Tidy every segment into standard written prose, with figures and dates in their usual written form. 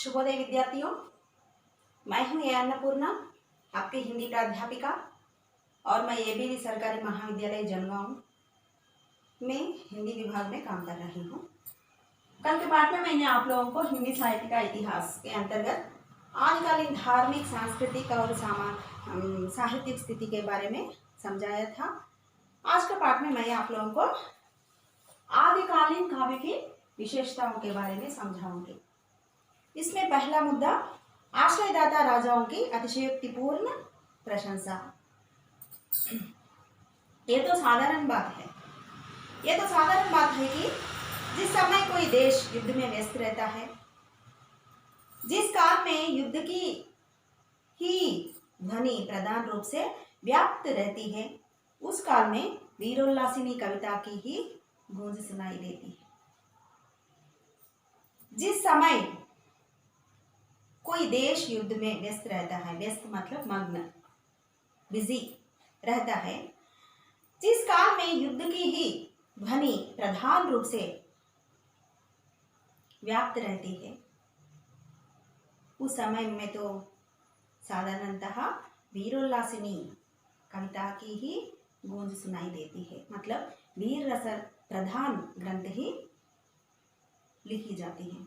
शुभोदय विद्यार्थियों, मैं हूं ए अन्नपूर्णा, आपकी हिंदी प्राध्यापिका और मैं एबीवी सरकारी महाविद्यालय जलगांव में हिंदी विभाग में काम कर रही हूं। कल के पाठ में मैंने आप लोगों को हिंदी साहित्य का इतिहास के अंतर्गत आदिकालीन धार्मिक, सांस्कृतिक और साहित्यिक स्थिति के बारे में समझाया था। आज के पाठ में मैं आप लोगों को आदिकालीन काव्य की विशेषताओं के बारे में समझाऊंगी। इसमें पहला मुद्दा आश्रयदाता राजाओं की अतिशयोक्तिपूर्ण प्रशंसा। ये तो साधारण बात है कि जिस समय कोई देश युद्ध में व्यस्त रहता है, जिस काल में युद्ध की ही ध्वनि प्रधान रूप से व्याप्त रहती है, उस काल में वीरोल्लासिनी कविता की ही गूंज सुनाई देती है। जिस समय कोई देश युद्ध में व्यस्त रहता है, व्यस्त मतलब मग्न, बिजी रहता है, जिस काल में युद्ध की ही ध्वनि प्रधान रूप से व्याप्त रहती है, उस समय में तो साधारणतः वीरोल्लासिनी कविता की ही गूंज सुनाई देती है। मतलब वीर रस प्रधान ग्रंथ ही लिखी जाती है,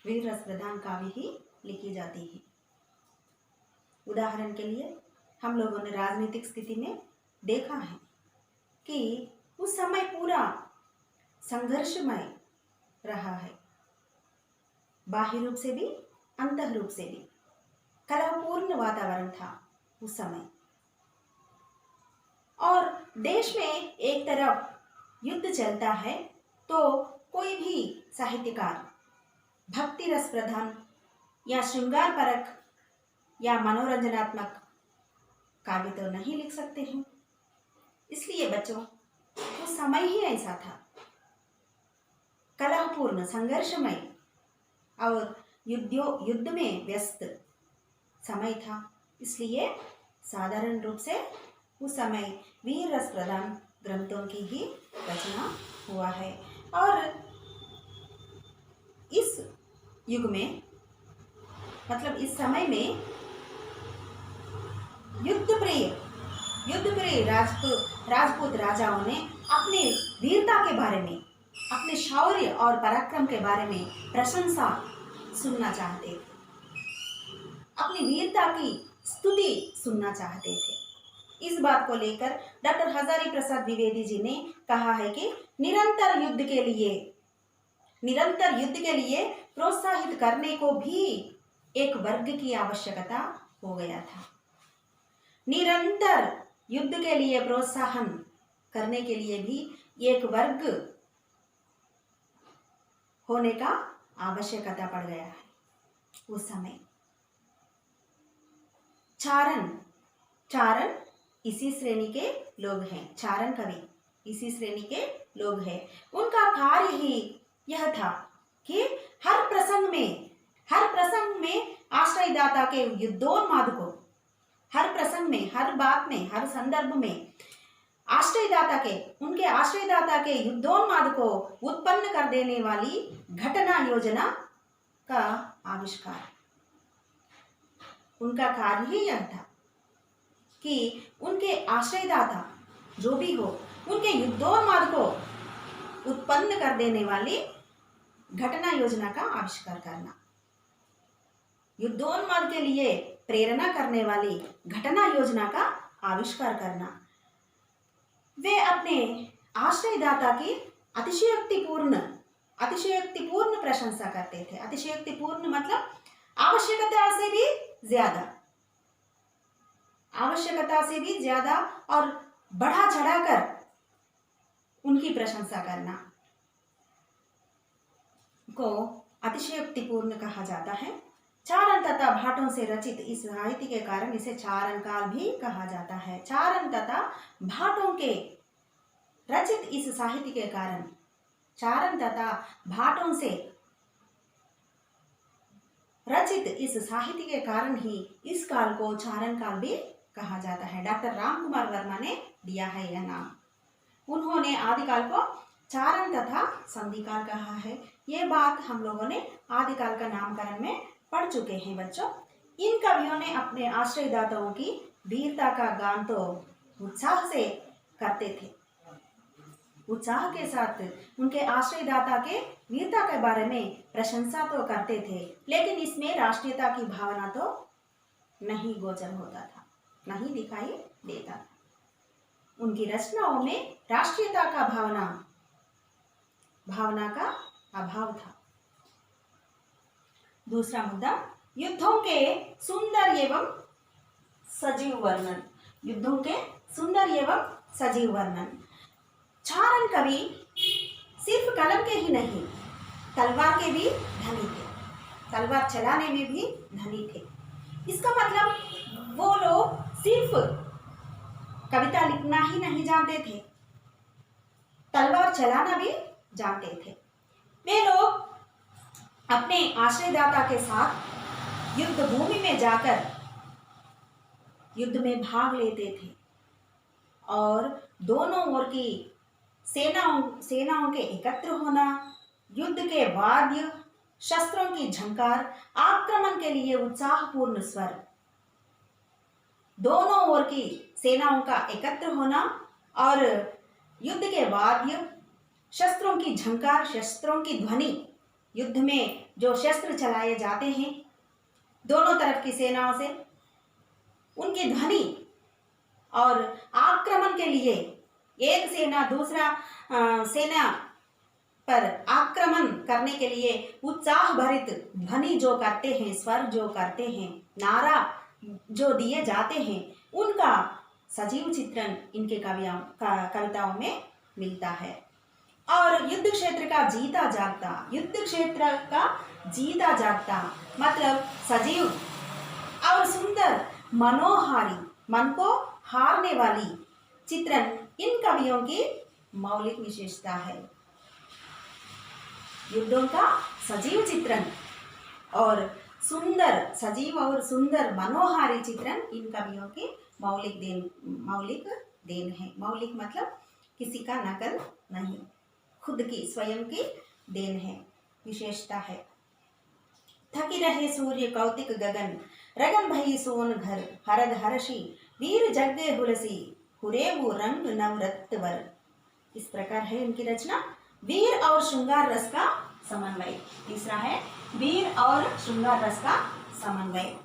वीर रस प्रधान काव्य ही लिखी जाती है। उदाहरण के लिए हम लोगों ने राजनीतिक स्थिति में देखा है कि उस समय पूरा संघर्षमय रहा है, बाह्य रूप से भी अंतः रूप से भी कलहपूर्ण वातावरण था उस समय। और देश में एक तरफ युद्ध चलता है तो कोई भी साहित्यकार भक्ति रस प्रधान या श्रृंगार परक या मनोरंजनात्मक काव्य तो नहीं लिख सकते हैं। इसलिए बच्चों, उस समय ही ऐसा था, कलहपूर्ण, संघर्षमय और युद्ध में व्यस्त समय था। इसलिए साधारण रूप से उस समय वीर रस प्रधान ग्रंथों की ही रचना हुआ है। और इस युग में, मतलब इस समय में युद्ध प्रिय राजपूत राजाओं ने अपने वीरता के बारे में, अपने शौर्य और पराक्रम के बारे में प्रशंसा सुनना चाहते थे, अपनी वीरता की स्तुति सुनना चाहते थे। इस बात को लेकर डॉक्टर हजारी प्रसाद द्विवेदी जी ने कहा है कि निरंतर युद्ध के लिए प्रोत्साहित करने को भी एक वर्ग की आवश्यकता हो गया था। निरंतर युद्ध के लिए प्रोत्साहन करने के लिए भी एक वर्ग होने का आवश्यकता पड़ गया है उस समय। चारण इसी श्रेणी के लोग हैं, चारण कवि इसी श्रेणी के लोग हैं। उनका कार्य ही यह था कि हर प्रसंग में आश्रयदाता के युद्धोन्माद को, हर प्रसंग में, हर बात में, हर संदर्भ में उनके आश्रयदाता के युद्धोन्माद को उत्पन्न कर देने वाली घटना योजना का आविष्कार। उनका कार्य ही यह था कि उनके आश्रयदाता जो भी हो, उनके युद्धोन्माद को उत्पन्न कर देने वाली घटना योजना का आविष्कार करना, युद्धोन्माद के लिए प्रेरणा करने वाली घटना योजना का आविष्कार करना। वे अपने आश्रयदाता की अतिशयोक्तिपूर्ण प्रशंसा करते थे। अतिशयोक्तिपूर्ण मतलब आवश्यकता से भी ज्यादा और बढ़ा चढ़ाकर उनकी प्रशंसा करना को अतिशयोक्तिपूर्ण कहा जाता है। चारण तथा भाटों से रचित इस साहित्य के कारण इसे चारण काल भी कहा जाता है। चारण तथा भाटों के रचित इस साहित्य के कारण, चारण तथा भाटों से रचित इस साहित्य के कारण ही इस काल को चारण काल भी कहा जाता है। डॉक्टर राम कुमार वर्मा ने दिया है यह नाम। उन्होंने आदिकाल को चारण तथा संधिकाल कहा है। ये बात हम लोगों ने आदिकाल का नामकरण में पढ़ चुके हैं बच्चों। इन कवियों ने अपने आश्रयदाताओं की वीरता का गान तो उत्साह से करते थे, उत्साह के साथ उनके आश्रयदाता के वीरता के बारे में प्रशंसा तो करते थे, लेकिन इसमें राष्ट्रीयता की भावना तो नहीं गोचर होता था, नहीं दिखाई देता था। उनकी रचनाओं में राष्ट्रीयता का भावना का अभाव था। दूसरा मुद्दा, युद्धों के सुंदर एवं सजीव वर्णन। युद्धों के सुंदर एवं सजीव वर्णन। चारण कवि सिर्फ कलम के ही नहीं, तलवार के भी धनी थे, तलवार चलाने में भी धनी थे। इसका मतलब वो लोग सिर्फ कविता लिखना ही नहीं जानते थे, तलवार चलाना भी जानते थे। वे लोग अपने आश्रयदाता के साथ युद्ध भूमि में जाकर युद्ध में भाग लेते थे और दोनों ओर की सेनाओं के एकत्र होना, युद्ध के वाद्य शस्त्रों की झंकार, आक्रमण के लिए उत्साहपूर्ण स्वर, दोनों ओर की सेनाओं का एकत्र होना और युद्ध के वाद्य शस्त्रों की झंकार, शस्त्रों की ध्वनि, युद्ध में जो शस्त्र चलाए जाते हैं दोनों तरफ की सेनाओं से, उनकी ध्वनि और आक्रमण के लिए एक सेना दूसरा सेना पर आक्रमण करने के लिए उत्साह भरित ध्वनि जो करते हैं, स्वर जो करते हैं, नारा जो दिए जाते हैं, उनका सजीव चित्रण इनके कविताओं में मिलता है। और युद्ध क्षेत्र का जीता जागता मतलब सजीव और सुंदर, मनोहारी, मन को हारने वाली चित्रण इन कवियों की मौलिक विशेषता है। युद्धों का सजीव चित्रण और सजीव और सुंदर मनोहारी चित्रण इन कवियों की मौलिक देन है। मौलिक मतलब किसी का नकल नहीं, खुद की स्वयं की देन है, विशेषता है। थकी रहे सूर्य कौतिक गगन, रगन भई सोन घर, हरद हर्षि वीर जगदे हुलसी, हुरेवु रंग नवरत्वर। इस प्रकार है इनकी रचना। वीर और श्रृंगार रस का समन्वय। तीसरा है वीर और श्रृंगार रस का समन्वय।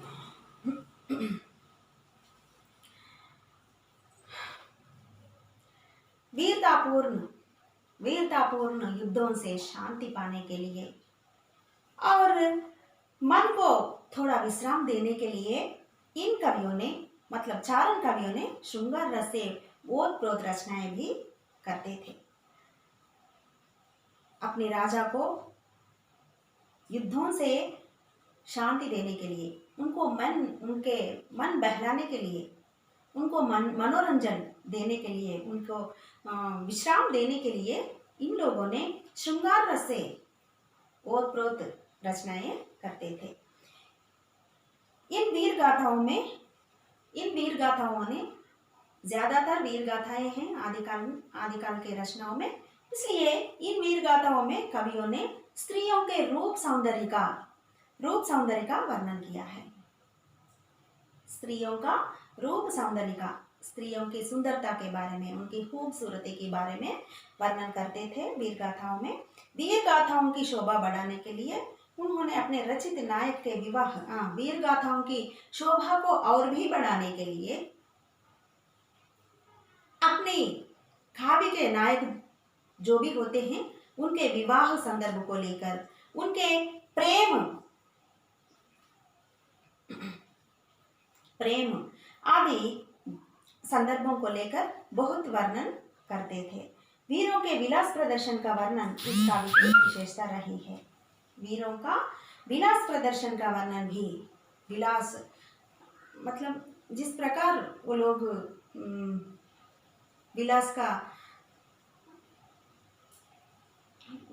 वीरतापूर्ण युद्धों से शांति पाने के लिए और मन को थोड़ा विश्राम देने के लिए इन कवियों ने मतलब चारण कवियों ने श्रृंगार रस से ओतप्रोत रचनाएं भी करते थे। अपने राजा को युद्धों से शांति देने के लिए, उनके मन बहलाने के लिए, उनको मनोरंजन देने के लिए, उनको विश्राम देने के लिए इन लोगों ने श्रृंगार रस से ओतप्रोत रचनाएं करते थे। इन वीर गाथाओं ने ज्यादातर वीर गाथाएं हैं आदिकाल के रचनाओं में, इसलिए इन वीर गाथाओं में कवियों ने स्त्रियों के रूप सौंदर्य का वर्णन किया है। स्त्रियों का रूप सौंदर्य का, स्त्रियों की सुंदरता के बारे में, उनकी खूबसूरती के बारे में वर्णन करते थे वीर गाथाओं में। वीर गाथाओं की शोभा बढ़ाने के लिए उन्होंने अपने रचित नायक के वीर गाथाओं की शोभा को और भी बढ़ाने के लिए अपनी काव्य के नायक जो भी होते हैं उनके विवाह संदर्भ को लेकर, उनके प्रेम आदि संदर्भों को लेकर बहुत वर्णन करते थे। वीरों के विलास प्रदर्शन का वर्णन इस काव्य की विशेषता रही है। वीरों का विलास प्रदर्शन का वर्णन भी, विलास मतलब जिस प्रकार वो लोग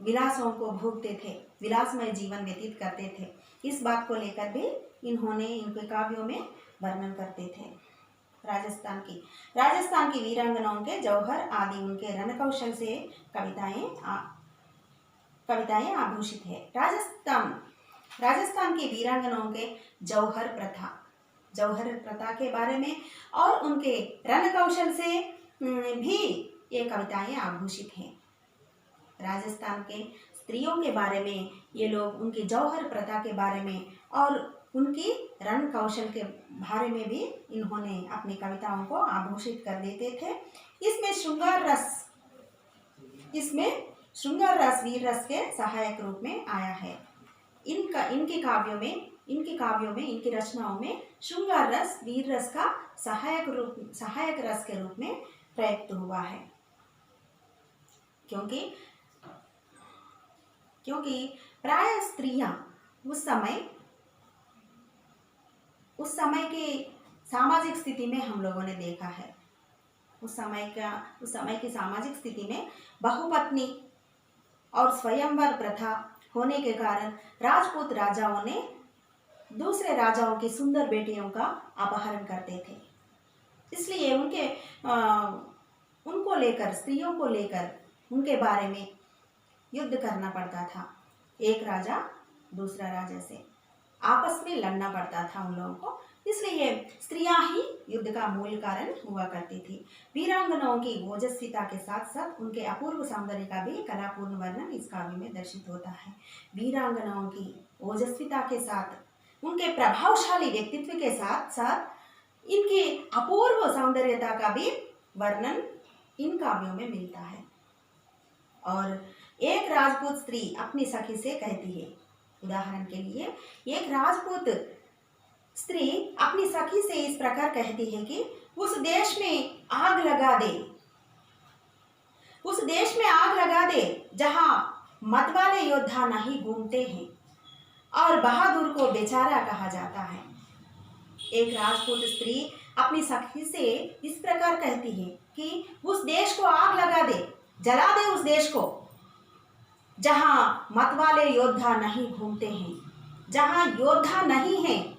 विलासों को भोगते थे, विलासमय जीवन व्यतीत करते थे, इस बात को लेकर भी इनके काव्यों में वर्णन करते थे। राजस्थान की वीरांगनाओं के जौहर आदि उनके रण कौशल से कविताएं आभूषित है। राजस्थान की वीरांगनाओं के जौहर प्रथा के बारे में और उनके रण कौशल से भी ये कविताएं आभूषित हैं। राजस्थान के स्त्रियों के बारे में ये लोग उनकी जौहर प्रथा के बारे में और उनकी रण कौशल के बारे में भी इन्होंने अपनी कविताओं को आभूषित कर देते थे। इसमें श्रृंगार रस वीर रस के सहायक रूप में आया है। इनके काव्यों में इनकी रचनाओं में श्रृंगार रस वीर रस का सहायक रस के रूप में प्रयुक्त हुआ है। क्योंकि प्राय स्त्रियां उस समय के सामाजिक स्थिति में हम लोगों ने देखा है। उस समय की सामाजिक स्थिति में बहुपत्नी और स्वयंवर प्रथा होने के कारण राजपूत राजाओं ने दूसरे राजाओं की सुंदर बेटियों का अपहरण करते थे। इसलिए स्त्रियों को लेकर उनके बारे में युद्ध करना पड़ता था। एक राजा दूसरा राजा से आपस में लड़ना पड़ता था उन लोगों को। इसलिए स्त्रियां ही युद्ध का मूल कारण हुआ करती थी। वीरांगनाओं की ओजस्विता के साथ साथ उनके अपूर्व सौंदर्य का भी कलापूर्ण वर्णन इस काव्य में दर्शित होता है। वीरांगनाओं की ओजस्विता के साथ उनके प्रभावशाली व्यक्तित्व के साथ साथ इनके अपूर्व सौंदर्यता का भी वर्णन इन काव्यों में मिलता है। और एक राजपूत स्त्री अपनी सखी से कहती है, उदाहरण के लिए एक राजपूत स्त्री अपनी सखी से इस प्रकार कहती है कि उस देश में आग लगा दे जहां मतवाले योद्धा नहीं घूमते हैं और बहादुर को बेचारा कहा जाता है। एक राजपूत स्त्री अपनी सखी से इस प्रकार कहती है कि उस देश को आग लगा दे, जला दे उस देश को जहां मतवाले योद्धा नहीं घूमते हैं, जहां योद्धा नहीं है,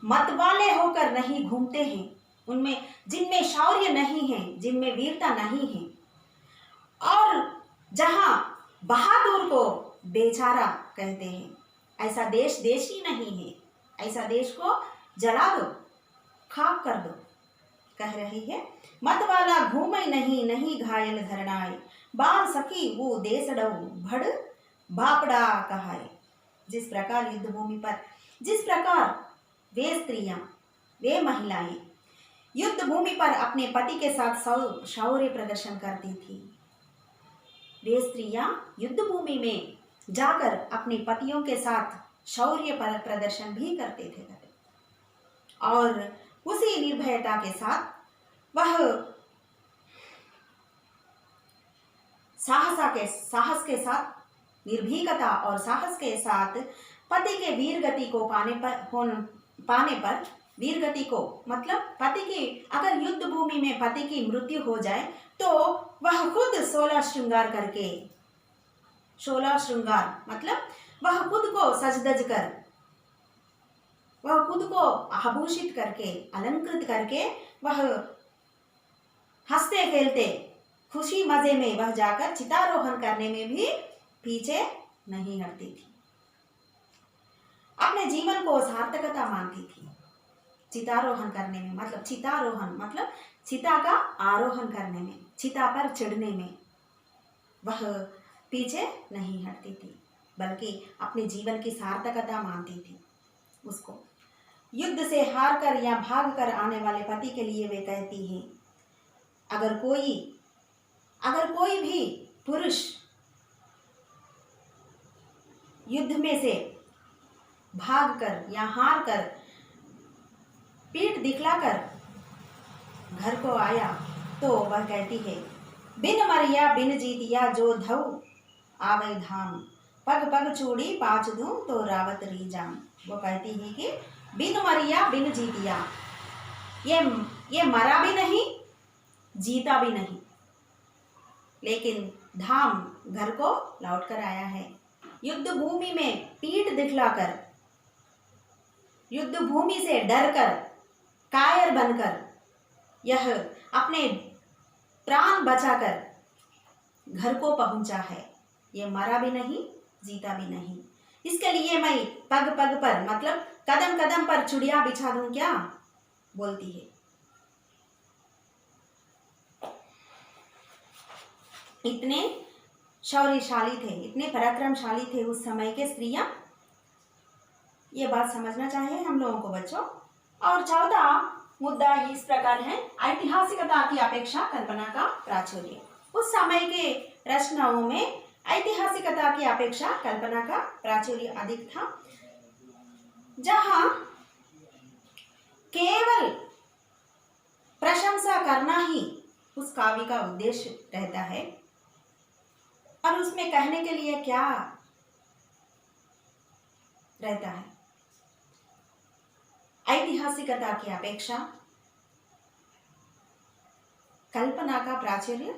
मतवाले होकर नहीं घूमते हैं, उनमें जिनमें शौर्य नहीं है, जिनमें वीरता नहीं है, और जहां बहादुर को बेचारा कहते हैं। ऐसा देश ही नहीं है। ऐसा देश को जला दो, खाक कर दो, कह रही है। मतवाला घूमे नहीं घायल धरनाए, बाल सखी वो देसड़ऊ भड़ बापड़ा कहाए। जिस प्रकार युद्ध भूमि पर वे स्त्रियां, वे महिलाएं युद्ध भूमि पर अपने पति के साथ शौर्य प्रदर्शन करती थी, वे स्त्रियां युद्ध भूमि में जाकर अपने पतियों के साथ शौर्य प्रदर्शन भी करते थे और उसी निर्भयता के साथ वह साहस के साथ, निर्भीकता और साहस के साथ पति के वीरगति को पाने पर वीरगति को मतलब पति की, अगर युद्ध भूमि में पति की मृत्यु हो जाए तो वह खुद 16 श्रृंगार मतलब वह खुद को सजधज कर, वह खुद को आभूषित करके, अलंकृत करके, वह हंसते खेलते खुशी मजे में वह जाकर चितारोहण करने में भी पीछे नहीं हटती थी। अपने जीवन को सार्थकता मानती थी। चितारोहण करने में मतलब चिता का आरोहण करने में, चिता पर चढ़ने में वह पीछे नहीं हटती थी, बल्कि अपने जीवन की सार्थकता मानती थी उसको। युद्ध से हार कर या भाग कर आने वाले पति के लिए वे कहती हैं, अगर कोई भी पुरुष युद्ध में से भाग कर या हार कर पीठ दिखलाकर घर को आया तो वह कहती है, बिन मरिया बिन जीतिया जो धऊ आवै धाम, पग पग चूड़ी पाँच दूं तो रावत री जाम। वो कहती है कि बिन मरिया बिन जीतिया, ये मरा भी नहीं, जीता भी नहीं, लेकिन धाम घर को लौट कर आया है। युद्ध भूमि में पीठ दिखलाकर, युद्ध भूमि से डरकर, कायर बनकर यह अपने प्राण बचाकर घर को पहुंचा है। ये मरा भी नहीं, जीता भी नहीं। इसके लिए मैं पग पग पर मतलब कदम कदम पर चुड़िया बिछा दूं क्या, बोलती है। इतने शौर्यशाली थे, इतने पराक्रमशाली थे उस समय के स्त्रियां। ये बात समझना चाहिए हम लोगों को बच्चों। और चौथा मुद्दा इस प्रकार है, ऐतिहासिकता की अपेक्षा कल्पना का प्राचुर्य। उस समय के रचनाओं में ऐतिहासिकता की अपेक्षा कल्पना का प्राचुर्य अधिक था। जहां केवल प्रशंसा करना ही उस काव्य का उद्देश्य रहता है, और उसमें कहने के लिए क्या रहता है, ऐतिहासिकता की अपेक्षा कल्पना का प्राचुर्य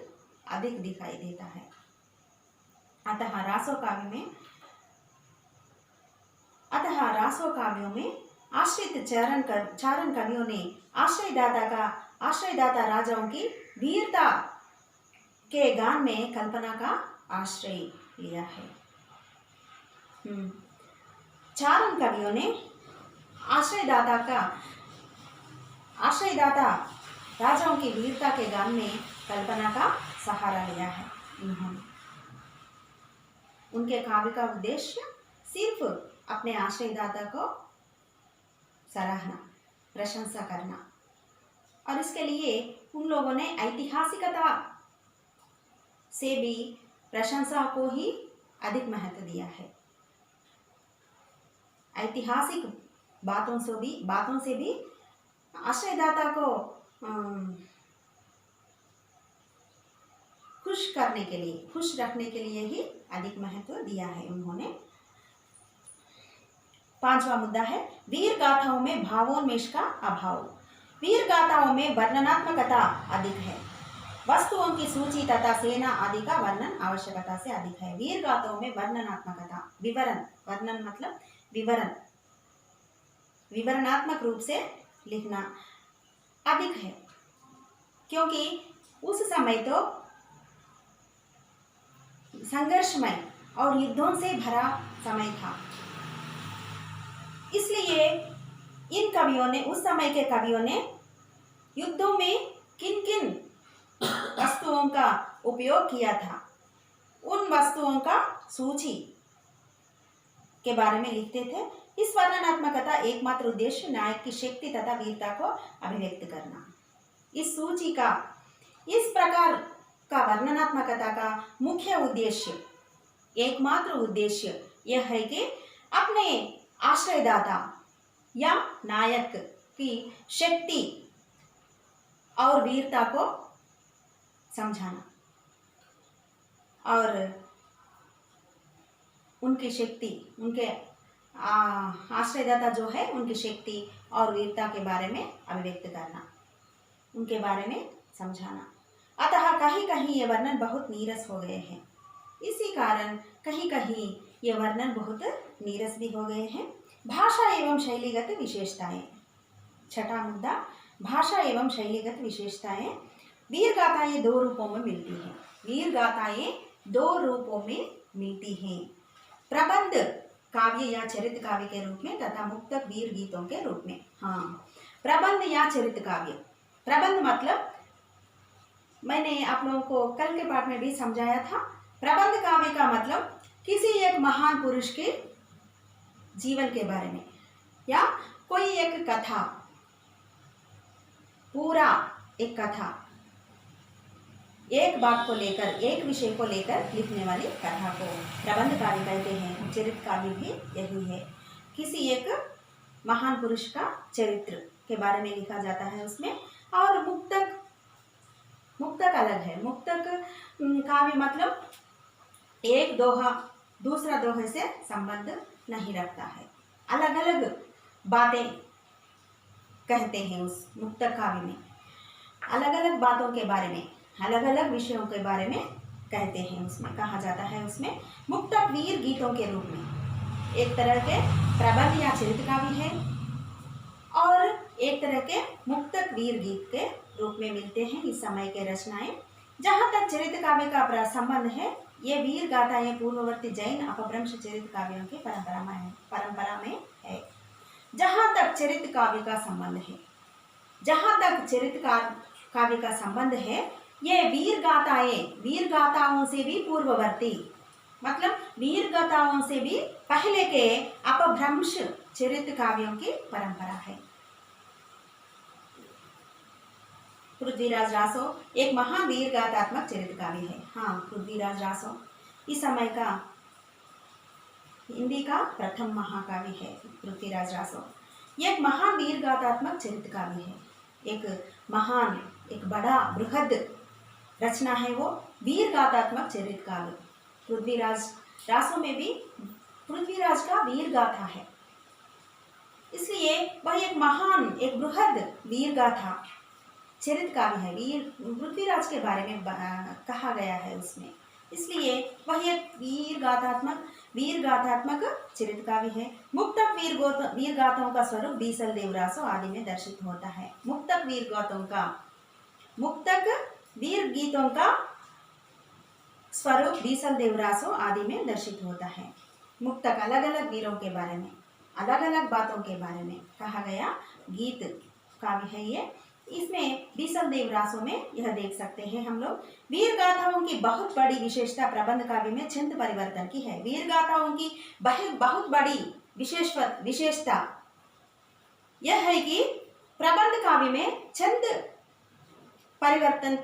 अधिक दिखाई देता है। अतः रासो काव्यों में आश्रित चारण कवियों ने आश्रयदाता राजाओं की वीरता के गान में कल्पना का आश्रय लिया है। चारण कवियों ने आश्रयदाता राजाओं की वीरता के गान में कल्पना का सहारा लिया है। उनके काव्य का उद्देश्य सिर्फ अपने आश्रयदाता को सराहना, प्रशंसा करना, और इसके लिए उन लोगों ने ऐतिहासिकता से भी प्रशंसा को ही अधिक महत्व दिया है। ऐतिहासिक बातों से भी आश्रयदाता को खुश रखने के लिए ही अधिक महत्व दिया है उन्होंने। पांचवा मुद्दा है, वीर गाथाओं में भावोन्मेष का अभाव। वीर गाथाओं में वर्णनात्मकता अधिक है, वस्तुओं की सूची तथा सेना आदि का वर्णन आवश्यकता से अधिक है। वीर गाथाओं में वर्णनात्मकता, वर्णन मतलब विवरणात्मक रूप से लिखना अधिक है, क्योंकि उस समय तो संघर्षमय और युद्धों से भरा समय था। इसलिए उस समय के कवियों ने युद्धों में किन किन वस्तुओं का उपयोग किया था, उन वस्तुओं का सूची के बारे में लिखते थे। इस वर्णनात्मकता एकमात्र उद्देश्य नायक की शक्ति तथा वीरता को अभिव्यक्त करना। इस सूची का इस प्रकार का वर्णनात्मकता का मुख्य उद्देश्य, एकमात्र उद्देश्य यह है कि अपने आश्रयदाता या नायक की शक्ति और वीरता को समझाना, और उनकी शक्ति, उनके आश्रयदाता जो है उनकी शक्ति और वीरता के बारे में अभिव्यक्त करना, उनके बारे में समझाना। अतः कहीं कहीं ये वर्णन बहुत नीरस हो गए हैं। इसी कारण कहीं कहीं ये वर्णन बहुत नीरस भी हो गए हैं। भाषा एवं शैलीगत विशेषताएं। छठा मुद्दा, भाषा एवं शैलीगत विशेषताएं। वीर गाथाएं दो रूपों में मिलती हैं। वीर गाथाएं दो रूपों में मिलती हैं, प्रबंध काव्य या चरित काव्य के रूप में तथा मुक्तक वीर गीतों के रूप में। प्रबंध या चरित काव्य। प्रबंध मतलब मैंने आप लोगों को कल के पाठ में भी समझाया था। प्रबंध काव्य का मतलब किसी एक महान पुरुष के जीवन के बारे में या कोई एक कथा, पूरा एक कथा, एक बात को लेकर, एक विषय को लेकर लिखने वाली कथा को प्रबंध काव्य कहते हैं। चरित काव्य भी यही है, किसी एक महान पुरुष का चरित्र के बारे में लिखा जाता है उसमें। और मुक्तक अलग है। मुक्तक काव्य मतलब एक दोहा दूसरा दोहे से संबंध नहीं रखता है, अलग अलग बातें कहते हैं उस मुक्तक काव्य में, अलग अलग बातों के बारे में, अलग अलग विषयों के बारे में कहते हैं, उसमें कहा जाता है। उसमें मुक्तक वीर गीतों के रूप में एक तरह के प्रबंध या चरित काव्य है, और एक तरह के मुक्तक वीर गीत के रूप में मिलते हैं इस समय के रचनाएं। जहाँ तक चरित काव्य का संबंध है, ये वीर गाथाएं पूर्ववर्ती जैन अपभ्रंश चरित काव्यों की परंपरा में है। जहाँ तक चरित काव्य का संबंध है, जहाँ तक चरित काव्य का संबंध है, ये वीर गाथाओं से भी पूर्ववर्ती, मतलब वीर गाथाओं से भी पहले के अपभ्रंश चरित काव्यों की परंपरा है। पृथ्वीराज रासो एक महान वीर गाथात्मक चरित काव्य है। हाँ, पृथ्वीराज रासो इस समय का हिंदी का प्रथम महाकाव्य है। पृथ्वीराज रासो एक महान वीर गाथात्मक चरित काव्य है। एक महान, एक बड़ा बृहद रचना है वो वीर गाथात्मक चरित काव्य। पृथ्वीराज रासो में भी पृथ्वीराज का वीर गाथा है, इसलिए वह एक महान, एक बृहद वीर गाथा चरित काव्य है। वीर पृथ्वीराज के बारे में कहा गया है उसमें, इसलिए वह एक वीर गाथात्मक चरित काव्य है। मुक्तक वीर गाथाओं का स्वरूप बीसल देवरासो आदि में दर्शित होता है। मुक्तक वीर गीतों का स्वरूप बीसल देवरासो आदि में दर्शित होता है। मुक्तक अलग अलग वीरों के बारे में, अलग अलग बातों के बारे में कहा गया गीत काव्य है ये। इसमें बीसल देवरासों में यह देख सकते हैं हम लोग। वीर गाथाओं की बहुत बड़ी विशेषता प्रबंध काव्य में छंद परिवर्तन की है। वीर गाथाओं की बहुत बड़ी विशेषता यह है कि प्रबंध काव्य में छंद परिवर्तन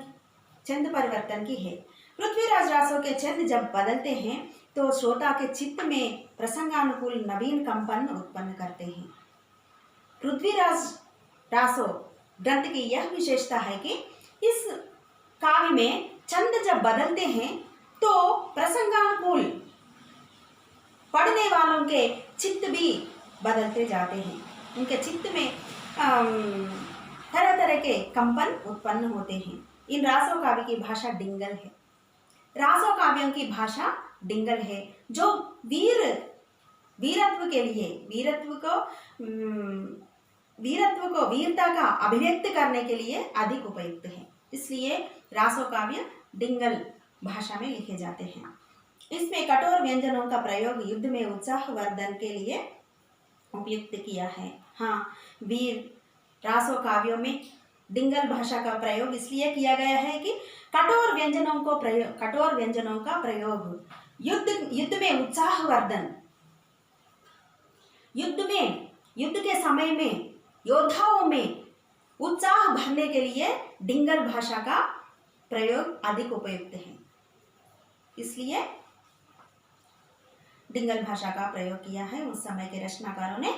की है। पृथ्वीराज रासो के छंद जब बदलते हैं तो श्रोता के चित्त में प्रसंगानुकूल नवीन कंपन उत्पन्न करते हैं। पृथ्वीराज रासो ग्रंथ की यह विशेषता है कि इस काव्य में छंद जब बदलते हैं तो प्रसंगानुकूल पढ़ने वालों के चित्त भी बदलते जाते हैं। उनके चित्त में तरह तरह के कंपन उत्पन्न होते हैं। इन रासो काव्य की भाषा डिंगल है। रासो काव्यों की भाषा डिंगल है, जो वीरत्व के लिए वीरता का अभिव्यक्त करने के लिए अधिक उपयुक्त है। इसलिए रासो काव्य डिंगल भाषा में लिखे जाते हैं। इसमें कठोर व्यंजनों का प्रयोग युद्ध में उत्साह वर्धन के लिए उपयुक्त किया है। हाँ, वीर रासो काव्यों में डिंगल भाषा का प्रयोग इसलिए किया गया है कि कठोर व्यंजनों का प्रयोग युद्ध में उत्साह वर्धन, युद्ध के समय में योद्धाओं में उत्साह भरने के लिए डिंगल भाषा का प्रयोग अधिक उपयुक्त है। इसलिए डिंगल भाषा का प्रयोग किया है। उस समय के रचनाकारों ने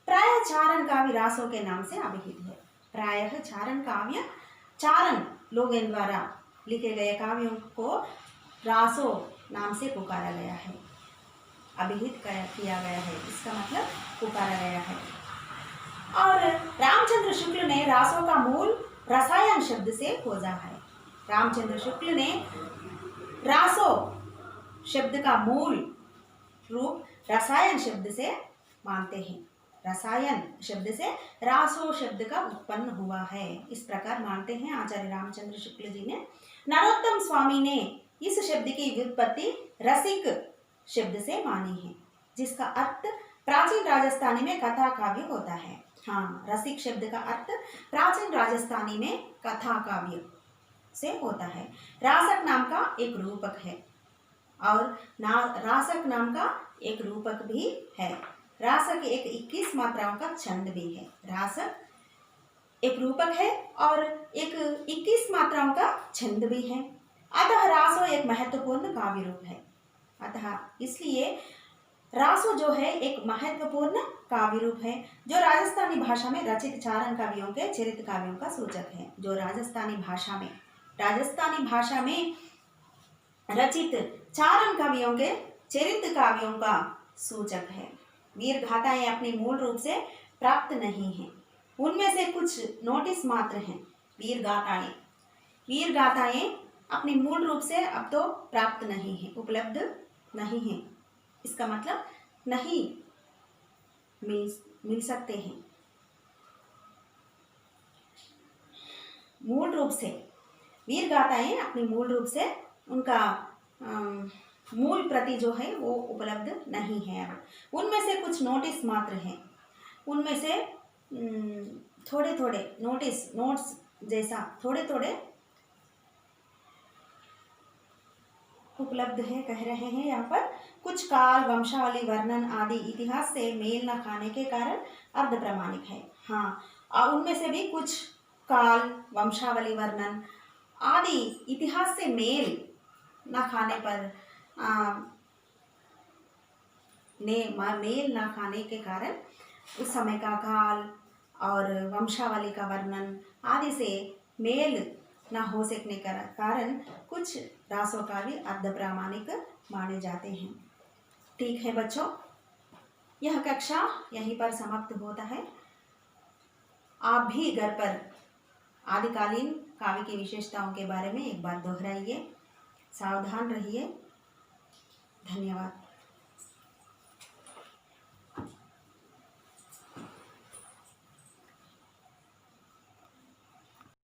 प्रायः चारण काव्य रासो के नाम से अभिहित है। प्रायः चारण लोगों द्वारा लिखे गए काव्यों को रासो नाम से पुकारा गया है, अभिहित किया गया है। इसका मतलब पुकारा गया है। और रामचंद्र शुक्ल ने रासो का मूल रसायन शब्द से खोजा है। रामचंद्र शुक्ल ने रासो शब्द का मूल रूप रसायन शब्द से मानते हैं। रसायन शब्द से रासो शब्द का उत्पन्न हुआ है, इस प्रकार मानते हैं आचार्य रामचंद्र शुक्ल जी ने। नरोत्तम स्वामी ने इस शब्द की व्युत्पत्ति रसिक शब्द से मानी है, जिसका अर्थ प्राचीन राजस्थानी में कथा काव्य होता है। हाँ, रसिक शब्द का अर्थ प्राचीन राजस्थानी में कथा काव्य से होता है। रासक नाम का एक रूपक है और रासक नाम का एक रूपक भी है। रासक एक 21 मात्राओं का छंद भी है। रासक एक रूपक है और एक 21 मात्राओं का छंद भी है। अतः रासो एक महत्वपूर्ण काव्य रूप है। अतः इसलिए रासो जो है एक महत्वपूर्ण काव्य रूप है, जो राजस्थानी भाषा में रचित चारण काव्यों के चरित काव्यों का सूचक है। जो राजस्थानी भाषा में रचित चारण काव्यों के चरित काव्यों का सूचक है। वीर गाथाएं अपनी मूल रूप से प्राप्त नहीं हैं, उनमें से कुछ नोटिस मात्र हैं। वीर गाथाएं अपनी मूल रूप से अब तो प्राप्त नहीं है, उपलब्ध नहीं है। इसका मतलब नहीं मिल सकते हैं। मूल रूप से वीर गाथाएं अपनी मूल रूप से उनका मूल प्रति जो है वो उपलब्ध नहीं है अब। उनमें से कुछ नोटिस मात्र हैं, उनमें से थोड़े थोड़े नोट्स जैसा थोड़े थोड़े उपलब्ध है, कह रहे हैं यहाँ पर। कुछ काल, वंशावली, वर्णन आदि इतिहास से मेल न खाने के कारण अर्ध प्रमाणिक है। हाँ, और उनमें से भी कुछ काल, वंशावली, वर्णन आदि इतिहास से मेल न खाने पर मेल न खाने के कारण उस समय का काल और वंशावली का वर्णन आदि से मेल न हो सकने के कारण कुछ रासों का भी अर्ध प्रामाणिक माने जाते हैं। ठीक है बच्चों, यह कक्षा यहीं पर समाप्त होता है। आप भी घर पर आदिकालीन काव्य की विशेषताओं के बारे में एक बार दोहराइए। सावधान रहिए। धन्यवाद।